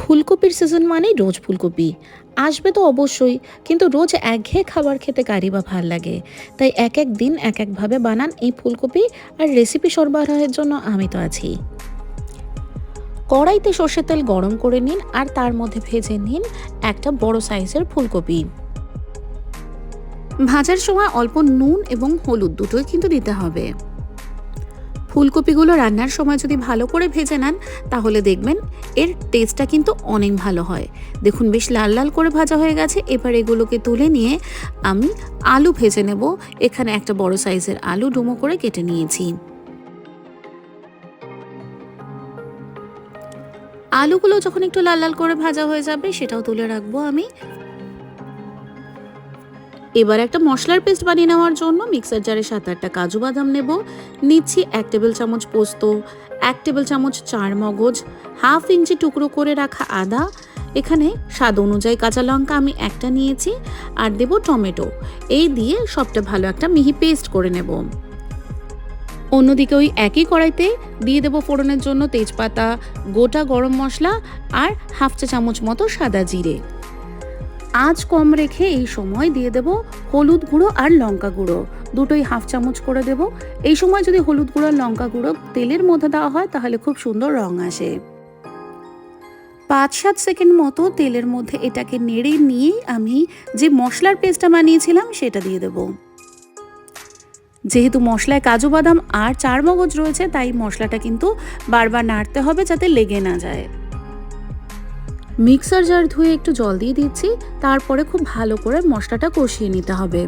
ফুলকপির সিজন মানেই রোজ ফুলকপি আসবে তো অবশ্যই, কিন্তু রোজ একঘেয়ে খাবার খেতে কারই বা ভাল লাগে। তাই এক এক দিন এক একভাবে বানান এই ফুলকপি, আর রেসিপি সরবরাহের জন্য আমি তো আছি। কড়াইতে সর্ষের তেল গরম করে নিন আর তার মধ্যে ভেজে নিন একটা বড় সাইজের ফুলকপি। ভাজার সময় অল্প নুন এবং হলুদ দুটোই কিন্তু দিতে হবে। ফুলকপিগুলো রান্নার সময় যদি ভালো করে ভেজে নেন তাহলে দেখবেন এর টেস্টটা কিন্তু অনেক ভালো হয়। দেখুন বেশ লাল লাল করে ভাজা হয়ে গেছে। এবার এগুলোকে তুলে নিয়ে আমি আলু ভেজে নেব। এখানে একটা বড় সাইজের আলু ডুমো করে কেটে নিয়েছি। আলুগুলো যখন একটু লাল লাল করে ভাজা হয়ে যাবে সেটাও তুলে রাখবো আমি। এবার একটা মশলার পেস্ট বানিয়ে নেওয়ার জন্য মিক্সার জারে 7-8টা কাজু বাদাম নেব। নিচ্ছি 1 টেবিল চামচ পোস্ত, 1 টেবিল চামচ চার মগজ, হাফ ইঞ্চি টুকরো করে রাখা আদা, এখানে স্বাদ অনুযায়ী কাঁচা লঙ্কা আমি একটা নিয়েছি, আর দেব টমেটো। এই দিয়ে সবটা ভালো একটা মিহি পেস্ট করে নেব। অন্যদিকে ওই একই কড়াইতে দিয়ে দেব ফোড়নের জন্য তেজপাতা, গোটা গরম মশলা আর হাফ চা চামচ মতো সাদা জিরে। আঁচ কম রেখে এই সময় দিয়ে দেব হলুদ গুঁড়ো আর লঙ্কা গুঁড়ো, দুটোই হাফ চামচ করে দেব। এই সময় যদি হলুদ গুঁড়ো আর লঙ্কা গুঁড়ো তেলের মধ্যে দেওয়া হয় তাহলে খুব সুন্দর রং আসে। 5-7 সেকেন্ড মতো তেলের মধ্যে এটাকে নেড়ে নিয়ে আমি যে মশলার পেস্টটা বানিয়েছিলাম সেটা দিয়ে দেব। যেহেতু মশলায় কাজু বাদাম আর চার মগজ রয়েছে তাই মশলাটা কিন্তু বারবার নাড়তে হবে যাতে লেগে না যায়। মিক্সার জার ধুয়ে একটু জল দিয়ে দিচ্ছি, তারপরে খুব ভালো করে মশলাটা কষিয়ে নিতে হবে।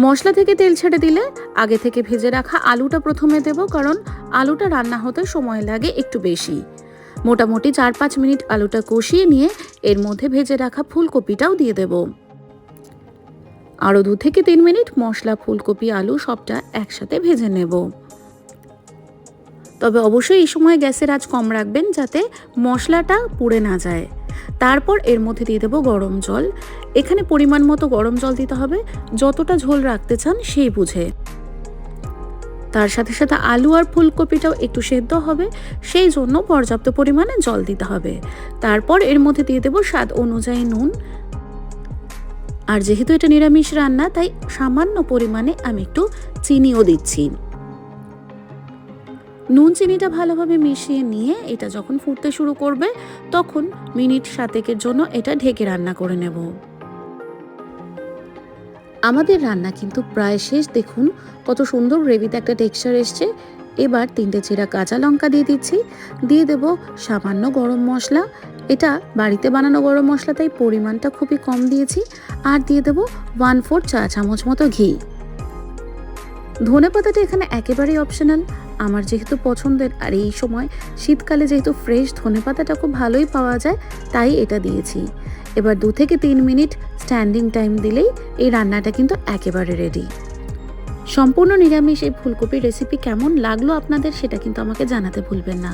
মশলা থেকে তেল ছেড়ে দিলে আগে থেকে ভেজে রাখা আলুটা প্রথমে দেব, কারণ আলুটা রান্না হতে সময় লাগে একটু বেশি। মোটামুটি 4-5 মিনিট আলুটা কষিয়ে নিয়ে এর মধ্যে ভেজে রাখা ফুলকপিটাও দিয়ে দেব। আরও 2 থেকে 3 মিনিট মশলা, ফুলকপি, আলু সবটা একসাথে ভেজে নেব। তবে অবশ্যই এই সময় গ্যাসের আঁচ কম রাখবেন যাতে মশলাটা পুড়ে না যায়। তারপর এর মধ্যে দিয়ে দেবো গরম জল। এখানে পরিমাণ মতো গরম জল দিতে হবে, যতটা ঝোল রাখতে চান সেই বুঝে। তার সাথে সাথে আলু আর ফুলকপিটাও একটু সেদ্ধ হবে, সেই জন্য পর্যাপ্ত পরিমাণে জল দিতে হবে। তারপর এর মধ্যে দিয়ে দেবো স্বাদ অনুযায়ী নুন। আর যেহেতু এটা নিরামিষ রান্না তাই সামান্য পরিমাণে আমি একটু চিনিও দিচ্ছি। নুন চিনিটা ভালোভাবে মিশিয়ে নিয়ে এটা যখন ফুটতে শুরু করবে তখন মিনিট 7-এর জন্য এটা ঢেকে রান্না করে নেব। আমাদের রান্না কিন্তু প্রায় শেষ। দেখুন কত সুন্দর গ্রেভিতে একটা টেক্সচার এসছে। এবার 3টে চেরা কাঁচা লঙ্কা দিয়ে দিচ্ছি, দিয়ে দেব সামান্য গরম মশলা। এটা বাড়িতে বানানো গরম মশলা তাই পরিমাণটা খুবই কম দিয়েছি। আর দিয়ে দেব 1/4 চা চামচ মতো ঘি। ধনেপাতাটা এখানে একেবারেই অপশনাল, আমার যেহেতু পছন্দের, আর এই সময় শীতকালে যেহেতু ফ্রেশ ধনেপাতাটা খুব ভালোই পাওয়া যায় তাই এটা দিয়েছি। এবার 2 থেকে 3 মিনিট স্ট্যান্ডিং টাইম দিলেই এই রান্নাটা কিন্তু একেবারে রেডি। সম্পূর্ণ নিরামিষ এই ফুলকপির রেসিপি কেমন লাগলো আপনাদের সেটা কিন্তু আমাকে জানাতে ভুলবেন না।